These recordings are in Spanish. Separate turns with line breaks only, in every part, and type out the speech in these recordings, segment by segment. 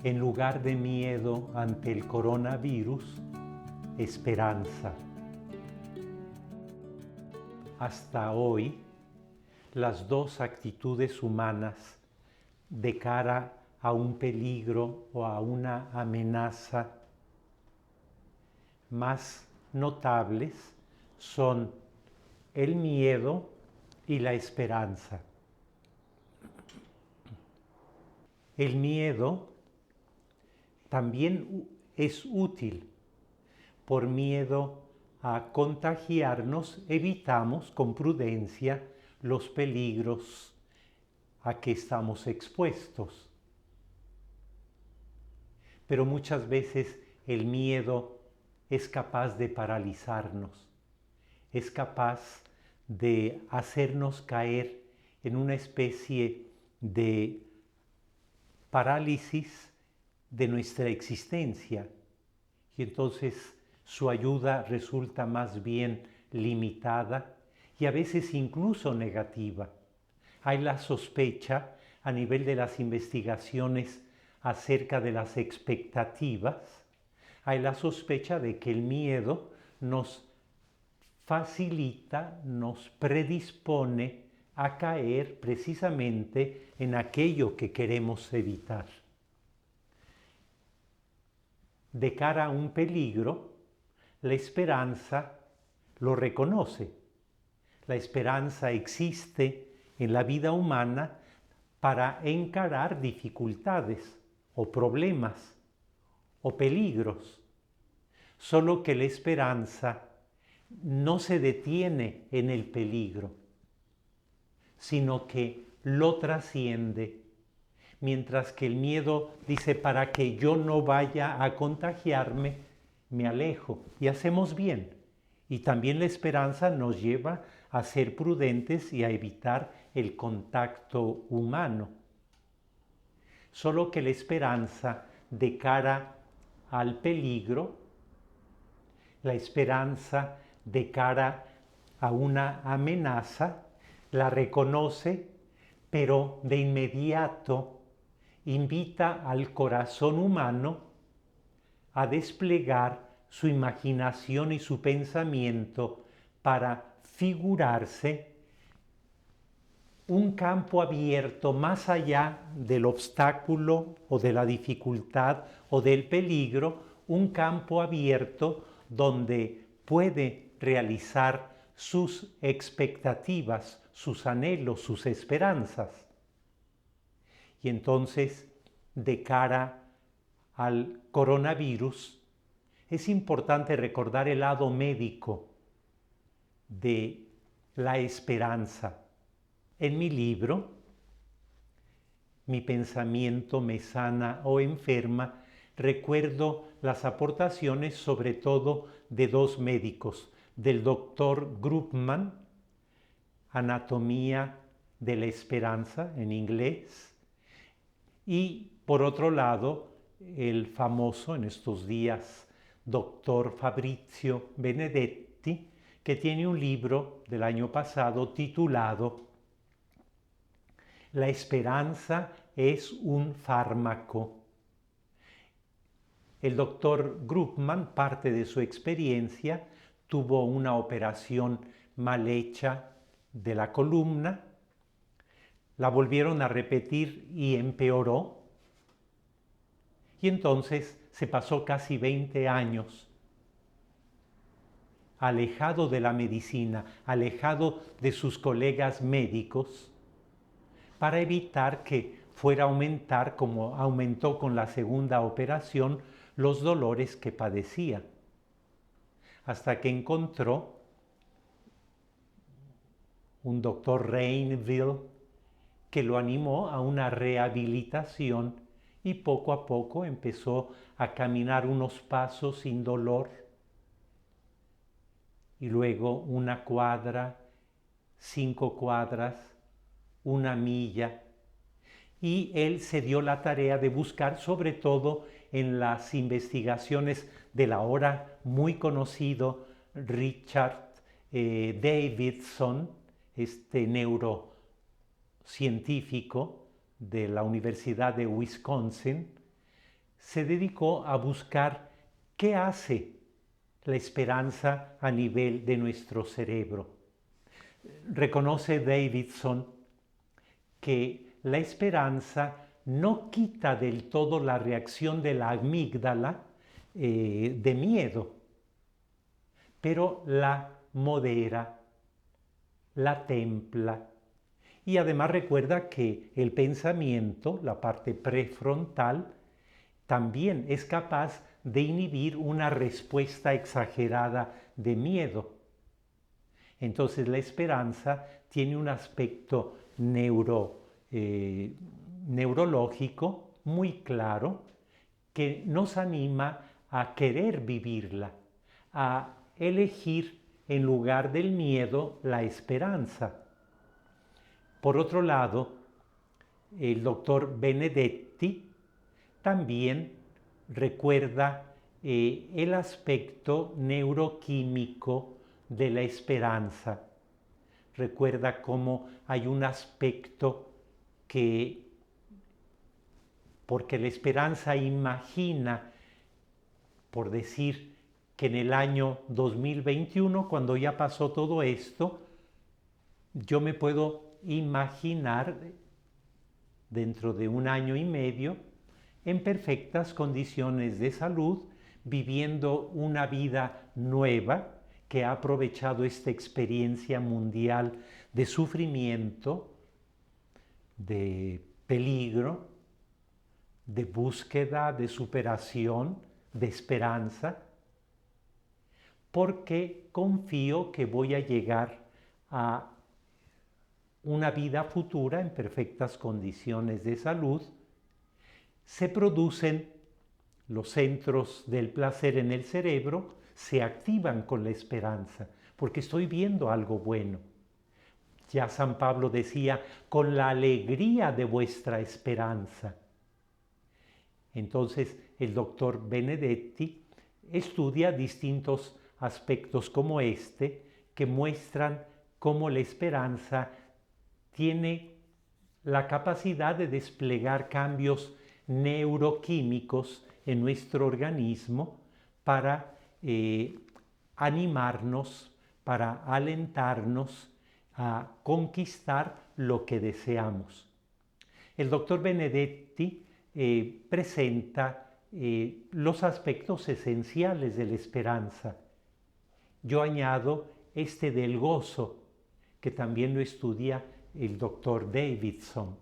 En lugar de miedo ante el coronavirus, esperanza. Hasta hoy, las dos actitudes humanas de cara a un peligro o a una amenaza más notables son el miedo y la esperanza. El miedo también es útil. Por miedo a contagiarnos, evitamos con prudencia los peligros a que estamos expuestos. Pero muchas veces el miedo es capaz de paralizarnos, es capaz de hacernos caer en una especie de parálisis de nuestra existencia, y entonces su ayuda resulta más bien limitada y a veces incluso negativa. Hay la sospecha a nivel de las investigaciones acerca de las expectativas, hay la sospecha de que el miedo nos facilita, nos predispone a caer precisamente en aquello que queremos evitar. De cara a un peligro, la esperanza lo reconoce. La esperanza existe en la vida humana para encarar dificultades o problemas o peligros. Solo que la esperanza no se detiene en el peligro, sino que lo trasciende. Mientras que el miedo dice, para que yo no vaya a contagiarme, me alejo, y hacemos bien. Y también la esperanza nos lleva a ser prudentes y a evitar el contacto humano. Solo que la esperanza de cara al peligro, la esperanza de cara a una amenaza, la reconoce, pero de inmediato invita al corazón humano a desplegar su imaginación y su pensamiento para figurarse un campo abierto más allá del obstáculo o de la dificultad o del peligro, un campo abierto donde puede realizar sus expectativas, sus anhelos, sus esperanzas. Y entonces, de cara al coronavirus, es importante recordar el lado médico de la esperanza. En mi libro, Mi pensamiento me sana o enferma, recuerdo las aportaciones sobre todo de dos médicos, del doctor Grupman, Anatomía de la Esperanza en inglés, y por otro lado, el famoso en estos días doctor Fabrizio Benedetti, que tiene un libro del año pasado titulado La esperanza es un fármaco. El doctor Grupman, parte de su experiencia, tuvo una operación mal hecha de la columna, la volvieron a repetir y empeoró, y entonces se pasó casi 20 años alejado de la medicina, alejado de sus colegas médicos, para evitar que fuera a aumentar, como aumentó con la segunda operación, los dolores que padecía. Hasta que encontró un doctor Rainville que lo animó a una rehabilitación y poco a poco empezó a caminar unos pasos sin dolor y luego una cuadra, 5 cuadras, 1 milla. Y él se dio la tarea de buscar, sobre todo en las investigaciones del ahora muy conocido Richard Davidson, este neurocientífico de la Universidad de Wisconsin, se dedicó a buscar qué hace la esperanza a nivel de nuestro cerebro. Reconoce Davidson que la esperanza no quita del todo la reacción de la amígdala de miedo, pero la modera, la templa. Y además recuerda que el pensamiento, la parte prefrontal, también es capaz de inhibir una respuesta exagerada de miedo. Entonces la esperanza tiene un aspecto neurológico muy claro que nos anima a querer vivirla, a elegir en lugar del miedo la esperanza. Por otro lado, el doctor Benedetti también recuerda el aspecto neuroquímico de la esperanza. Recuerda cómo hay un aspecto que, porque la esperanza imagina, por decir que en el año 2021, cuando ya pasó todo esto, yo me puedo imaginar dentro de un año y medio en perfectas condiciones de salud, viviendo una vida nueva que ha aprovechado esta experiencia mundial de sufrimiento, de peligro, de búsqueda, de superación, de esperanza, porque confío que voy a llegar a una vida futura en perfectas condiciones de salud. Se producen los centros del placer en el cerebro, se activan con la esperanza, porque estoy viendo algo bueno. Ya San Pablo decía, con la alegría de vuestra esperanza. Entonces el doctor Benedetti estudia distintos aspectos como este, que muestran cómo la esperanza tiene la capacidad de desplegar cambios neuroquímicos en nuestro organismo para animarnos, para alentarnos a conquistar lo que deseamos. El doctor Benedetti presenta los aspectos esenciales de la esperanza. Yo añado este del gozo, que también lo estudia el doctor Davidson.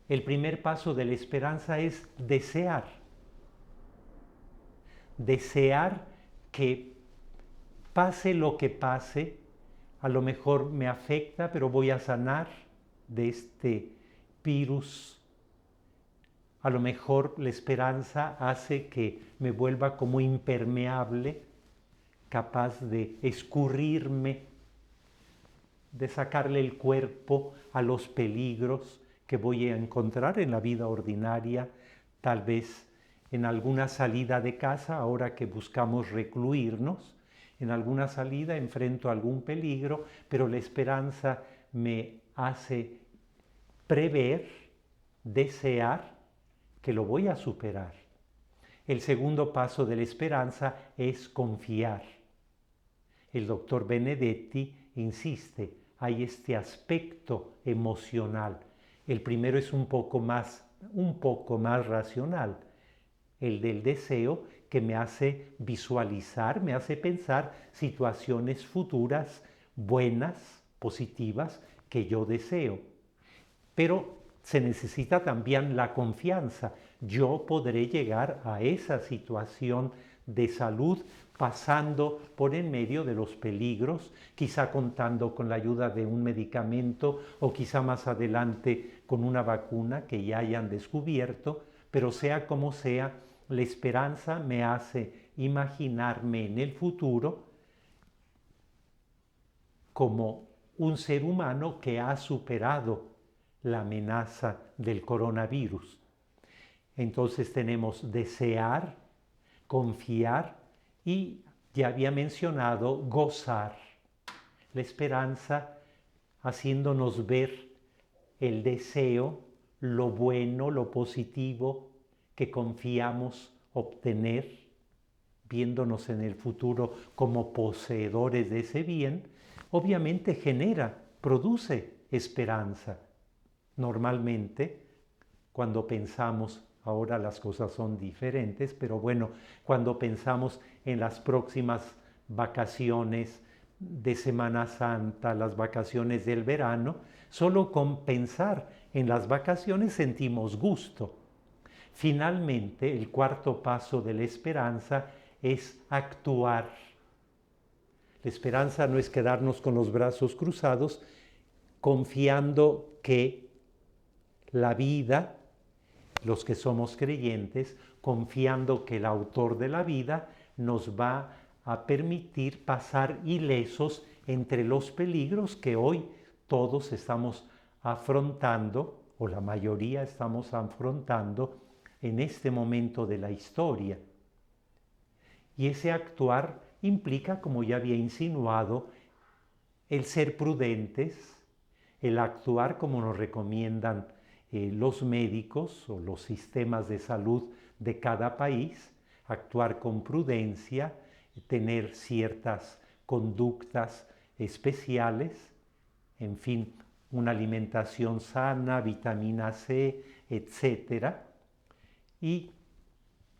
El primer paso de la esperanza es desear. Desear que pase lo que pase, a lo mejor me afecta, pero voy a sanar de este virus. A lo mejor la esperanza hace que me vuelva como impermeable, capaz de escurrirme, de sacarle el cuerpo a los peligros que voy a encontrar en la vida ordinaria, tal vez en alguna salida de casa, ahora que buscamos recluirnos, en alguna salida enfrento algún peligro, pero la esperanza me hace prever, desear que lo voy a superar. El segundo paso de la esperanza es confiar. El doctor Benedetti insiste, hay este aspecto emocional. El primero es un poco más racional, el del deseo, que me hace visualizar, me hace pensar situaciones futuras buenas, positivas, que yo deseo. Pero se necesita también la confianza. Yo podré llegar a esa situación de salud pasando por en medio de los peligros, quizá contando con la ayuda de un medicamento o quizá más adelante con una vacuna que ya hayan descubierto, pero sea como sea, la esperanza me hace imaginarme en el futuro como un ser humano que ha superado la amenaza del coronavirus. Entonces tenemos desear, confiar y, ya había mencionado, gozar. La esperanza haciéndonos ver el deseo, lo bueno, lo positivo que confiamos obtener, viéndonos en el futuro como poseedores de ese bien, obviamente produce esperanza. Normalmente, cuando pensamos, ahora las cosas son diferentes, pero bueno, cuando pensamos en las próximas vacaciones de Semana Santa, las vacaciones del verano, solo con pensar en las vacaciones sentimos gusto. Finalmente, el cuarto paso de la esperanza es actuar. La esperanza no es quedarnos con los brazos cruzados, confiando que la vida, los que somos creyentes, confiando que el autor de la vida nos va a permitir pasar ilesos entre los peligros que hoy todos estamos afrontando, o la mayoría estamos afrontando en este momento de la historia. Y ese actuar implica, como ya había insinuado, el ser prudentes, el actuar como nos recomiendan los médicos o los sistemas de salud de cada país, actuar con prudencia, tener ciertas conductas especiales, en fin, una alimentación sana, vitamina C, etc. Y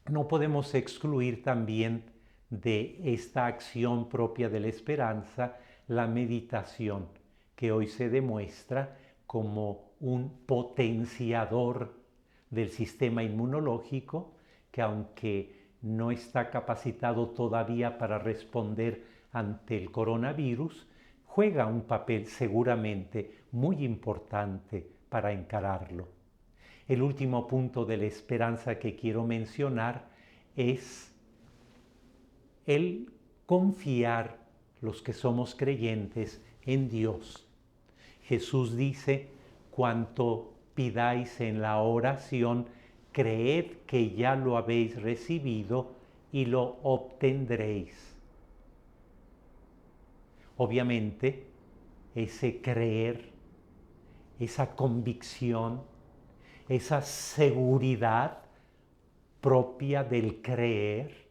no podemos excluir también de esta acción propia de la esperanza la meditación, que hoy se demuestra como un potenciador del sistema inmunológico, que aunque no está capacitado todavía para responder ante el coronavirus, juega un papel seguramente muy importante para encararlo. El último punto de la esperanza que quiero mencionar es el confiar, los que somos creyentes, en Dios. Jesús dice: cuanto pidáis en la oración, creed que ya lo habéis recibido y lo obtendréis. Obviamente, ese creer, esa convicción, esa seguridad propia del creer,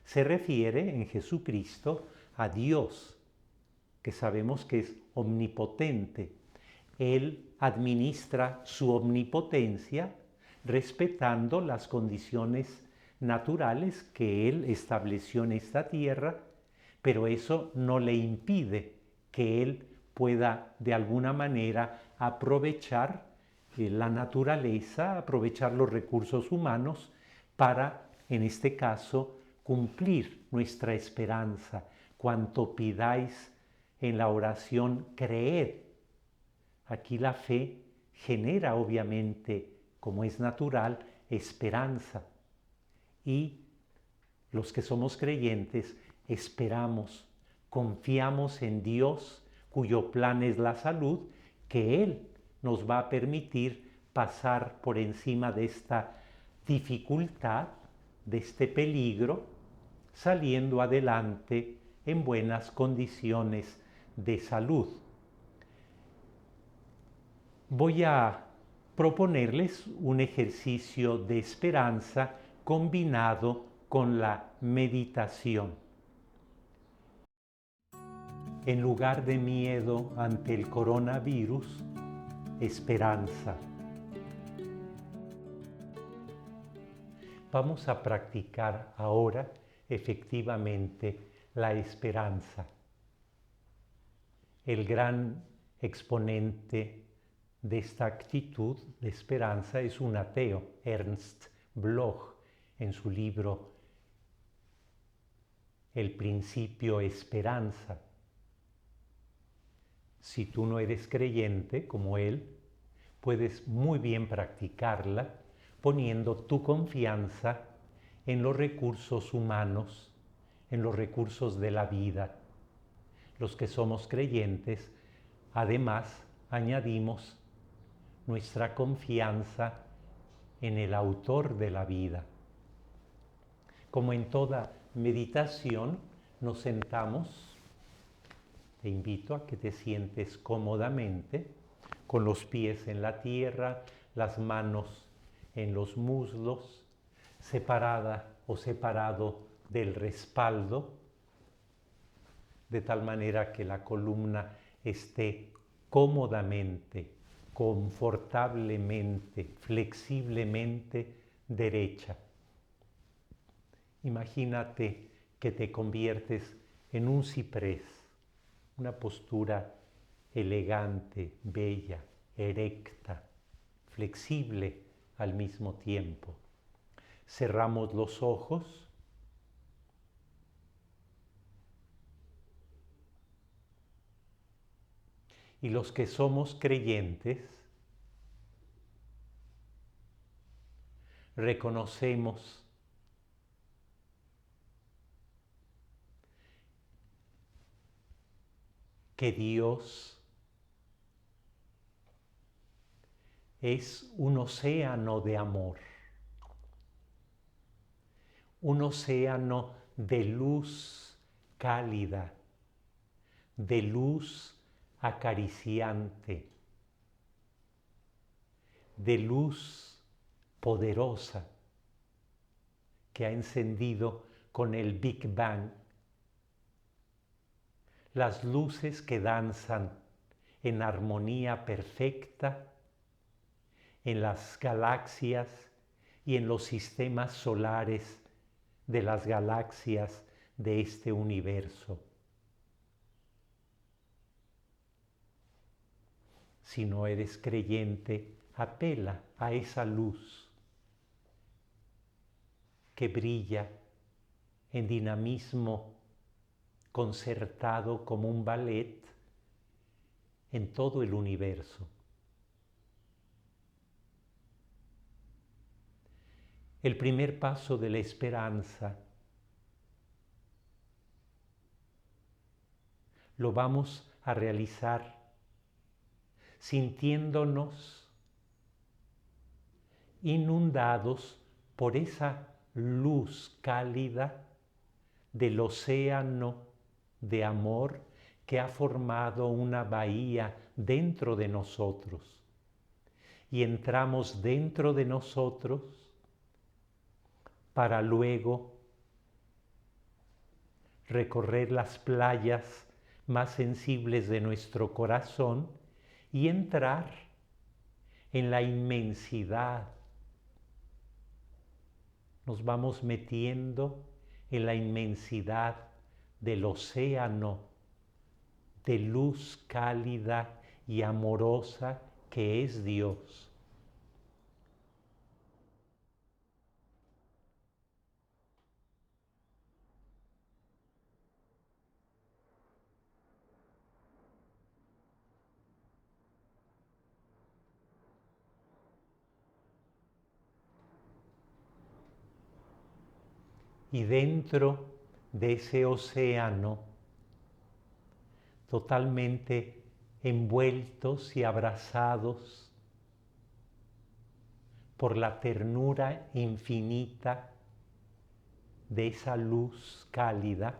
se refiere en Jesucristo a Dios, que sabemos que es omnipotente. Él administra su omnipotencia respetando las condiciones naturales que Él estableció en esta tierra, pero eso no le impide que Él pueda de alguna manera aprovechar la naturaleza, aprovechar los recursos humanos para, en este caso, cumplir nuestra esperanza. Cuanto pidáis en la oración, creed. Aquí la fe genera, obviamente, como es natural, esperanza. Y los que somos creyentes esperamos, confiamos en Dios, cuyo plan es la salud, que Él nos va a permitir pasar por encima de esta dificultad, de este peligro, saliendo adelante en buenas condiciones de salud. Voy a proponerles un ejercicio de esperanza combinado con la meditación. En lugar de miedo ante el coronavirus, esperanza. Vamos a practicar ahora efectivamente la esperanza. El gran exponente de esta actitud de esperanza es un ateo, Ernst Bloch, en su libro El principio esperanza. Si tú no eres creyente como él, puedes muy bien practicarla poniendo tu confianza en los recursos humanos, en los recursos de la vida. Los que somos creyentes, además, añadimos nuestra confianza en el autor de la vida. Como en toda meditación, nos sentamos. Te invito a que te sientes cómodamente, con los pies en la tierra, las manos en los muslos, separada o separado del respaldo, de tal manera que la columna esté cómodamente, confortablemente, flexiblemente derecha. Imagínate que te conviertes en un ciprés, una postura elegante, bella, erecta, flexible al mismo tiempo. Cerramos los ojos. Y los que somos creyentes, reconocemos que Dios es un océano de amor, un océano de luz cálida, de luz acariciante, de luz poderosa que ha encendido con el Big Bang las luces que danzan en armonía perfecta en las galaxias y en los sistemas solares de las galaxias de este universo. Si no eres creyente, apela a esa luz que brilla en dinamismo concertado como un ballet en todo el universo. El primer paso de la esperanza lo vamos a realizar sintiéndonos inundados por esa luz cálida del océano de amor que ha formado una bahía dentro de nosotros. Y entramos dentro de nosotros para luego recorrer las playas más sensibles de nuestro corazón y entrar en la inmensidad. Nos vamos metiendo en la inmensidad del océano de luz cálida y amorosa que es Dios. Y dentro de ese océano, totalmente envueltos y abrazados por la ternura infinita de esa luz cálida,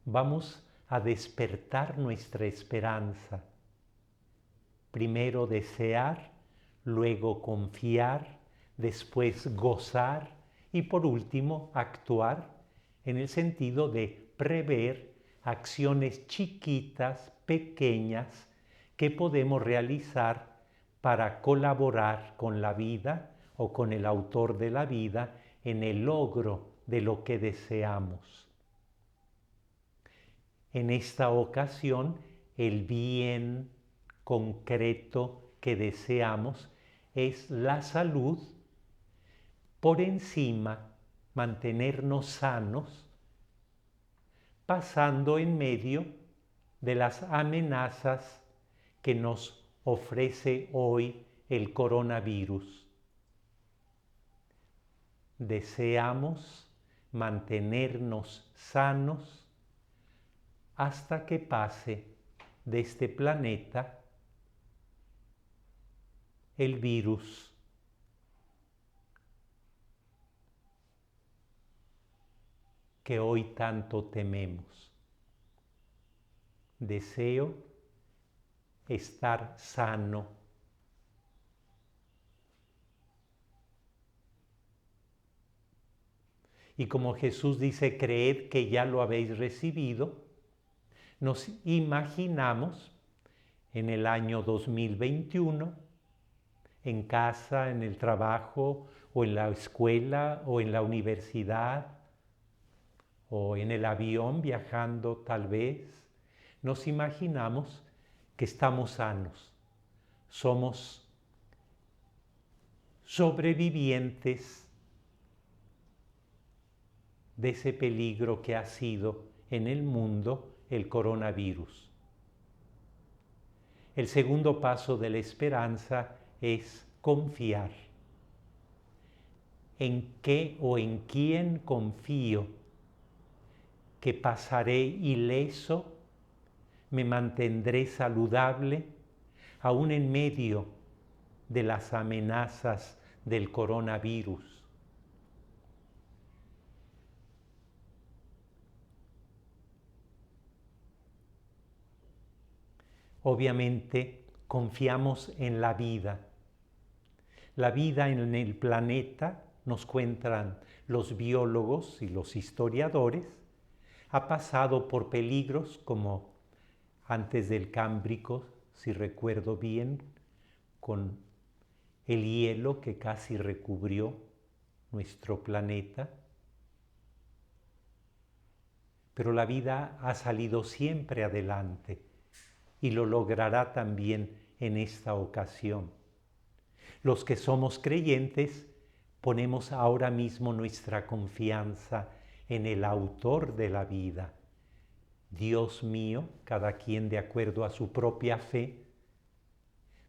vamos a despertar nuestra esperanza. Primero desear, luego confiar, después gozar y por último actuar en el sentido de prever acciones chiquitas, pequeñas, que podemos realizar para colaborar con la vida o con el autor de la vida en el logro de lo que deseamos. En esta ocasión, el bien concreto que deseamos es la salud, por encima mantenernos sanos, pasando en medio de las amenazas que nos ofrece hoy el coronavirus. Deseamos mantenernos sanos hasta que pase de este planeta el virus que hoy tanto tememos. Deseo estar sano. Y como Jesús dice, creed que ya lo habéis recibido, nos imaginamos en el año 2021, en casa, en el trabajo, o en la escuela, o en la universidad, o en el avión viajando tal vez, nos imaginamos que estamos sanos. Somos sobrevivientes de ese peligro que ha sido en el mundo el coronavirus. El segundo paso de la esperanza es confiar. ¿En qué o en quién confío? Que pasaré ileso, me mantendré saludable, aún en medio de las amenazas del coronavirus. Obviamente confiamos en la vida. La vida en el planeta, nos cuentan los biólogos y los historiadores, ha pasado por peligros como antes del Cámbrico, si recuerdo bien, con el hielo que casi recubrió nuestro planeta. Pero la vida ha salido siempre adelante y lo logrará también en esta ocasión. Los que somos creyentes ponemos ahora mismo nuestra confianza en el autor de la vida. Dios mío, cada quien de acuerdo a su propia fe,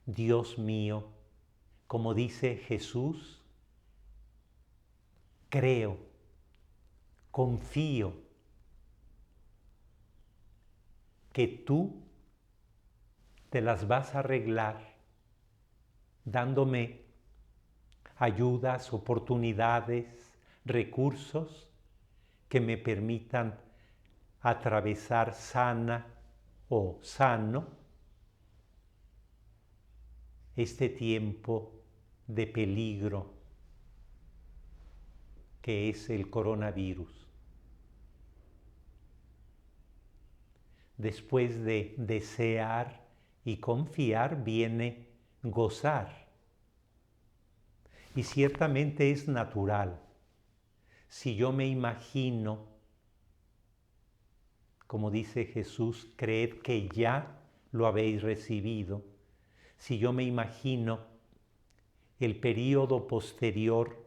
Dios mío, como dice Jesús, creo, confío que tú te las vas a arreglar dándome ayudas, oportunidades, recursos que me permitan atravesar sana o sano este tiempo de peligro que es el coronavirus. Después de desear y confiar viene gozar. Y ciertamente es natural. Si yo me imagino, como dice Jesús, creed que ya lo habéis recibido. Si yo me imagino el período posterior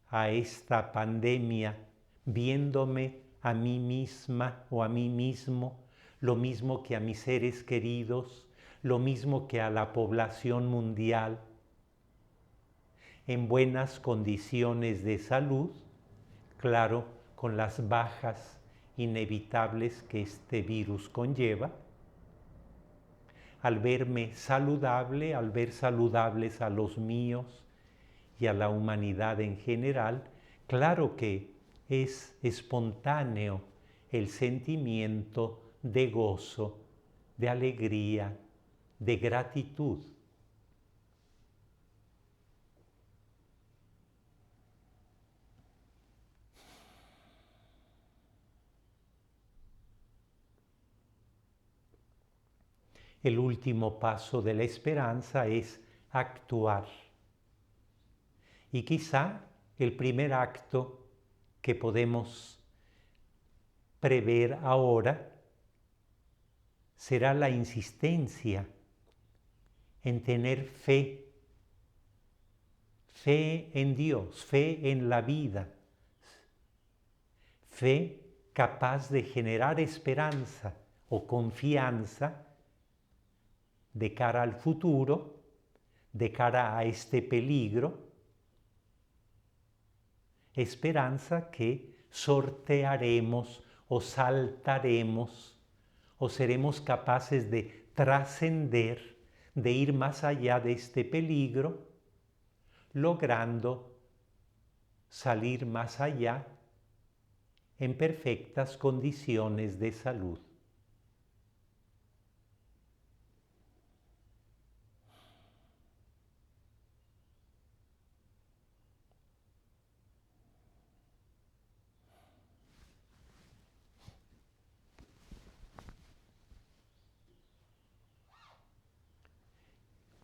a esta pandemia, viéndome a mí misma o a mí mismo, lo mismo que a mis seres queridos, lo mismo que a la población mundial, en buenas condiciones de salud, claro, con las bajas inevitables que este virus conlleva, al verme saludable, al ver saludables a los míos y a la humanidad en general, claro que es espontáneo el sentimiento de gozo, de alegría, de gratitud. El último paso de la esperanza es actuar. Y quizá el primer acto que podemos prever ahora será la insistencia en tener fe, fe en Dios, fe en la vida, fe capaz de generar esperanza o confianza de cara al futuro, de cara a este peligro, esperanza que sortearemos o saltaremos o seremos capaces de trascender, de ir más allá de este peligro, logrando salir más allá en perfectas condiciones de salud.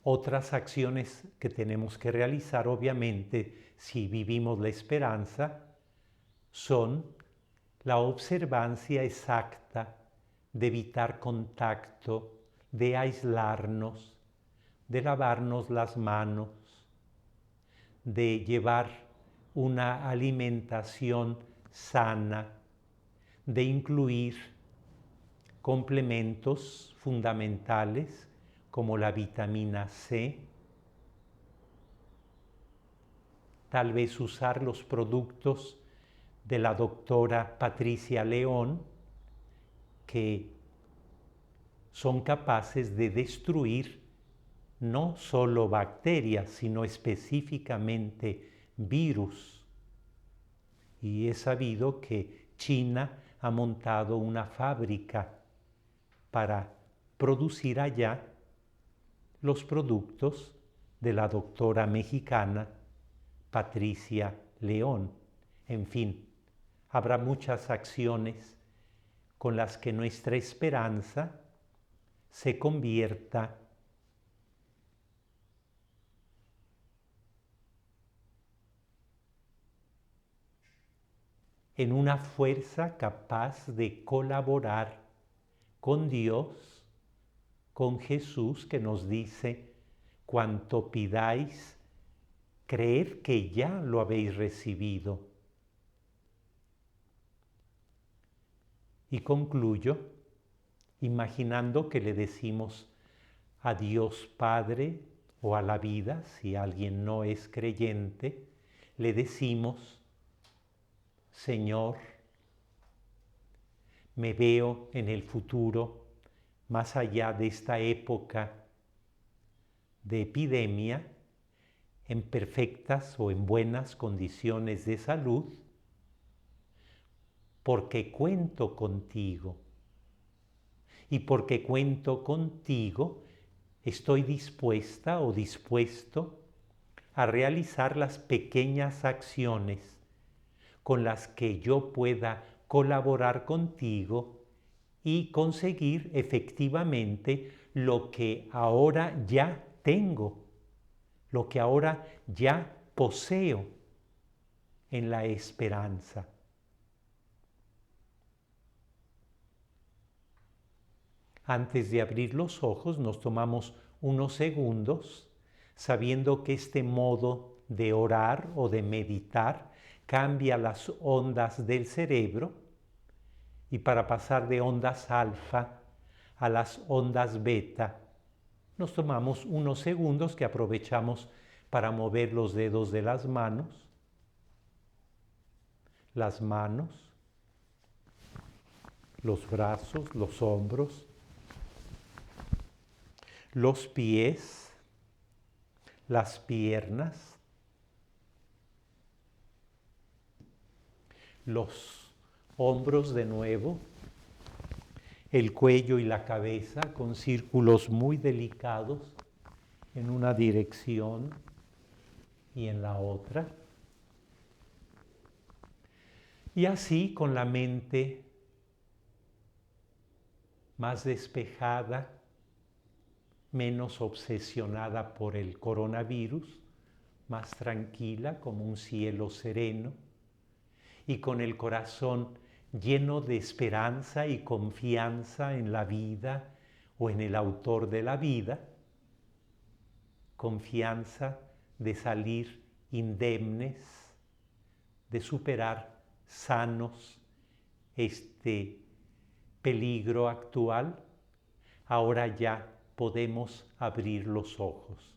Otras acciones que tenemos que realizar, obviamente, si vivimos la esperanza, son la observancia exacta de evitar contacto, de aislarnos, de lavarnos las manos, de llevar una alimentación sana, de incluir complementos fundamentales como la vitamina C, tal vez usar los productos de la doctora Patricia León, que son capaces de destruir no solo bacterias, sino específicamente virus. Y es sabido que China ha montado una fábrica para producir allá los productos de la doctora mexicana Patricia León. En fin, habrá muchas acciones con las que nuestra esperanza se convierta en una fuerza capaz de colaborar con Dios, con Jesús, que nos dice: cuanto pidáis, creed que ya lo habéis recibido. Y concluyo imaginando que le decimos a Dios Padre o a la vida, si alguien no es creyente, le decimos: Señor, me veo en el futuro, más allá de esta época de epidemia, en perfectas o en buenas condiciones de salud, porque cuento contigo. Y porque cuento contigo, estoy dispuesta o dispuesto a realizar las pequeñas acciones con las que yo pueda colaborar contigo y conseguir efectivamente lo que ahora ya tengo, lo que ahora ya poseo en la esperanza. Antes de abrir los ojos nos tomamos unos segundos sabiendo que este modo de orar o de meditar cambia las ondas del cerebro, y para pasar de ondas alfa a las ondas beta nos tomamos unos segundos que aprovechamos para mover los dedos de las manos, los brazos, los hombros, los pies, las piernas, los hombros de nuevo, el cuello y la cabeza con círculos muy delicados en una dirección y en la otra. Y así, con la mente más despejada, menos obsesionada por el coronavirus, más tranquila como un cielo sereno, y con el corazón lleno de esperanza y confianza en la vida o en el autor de la vida, confianza de salir indemnes, de superar sanos este peligro actual. Ahora ya podemos abrir los ojos.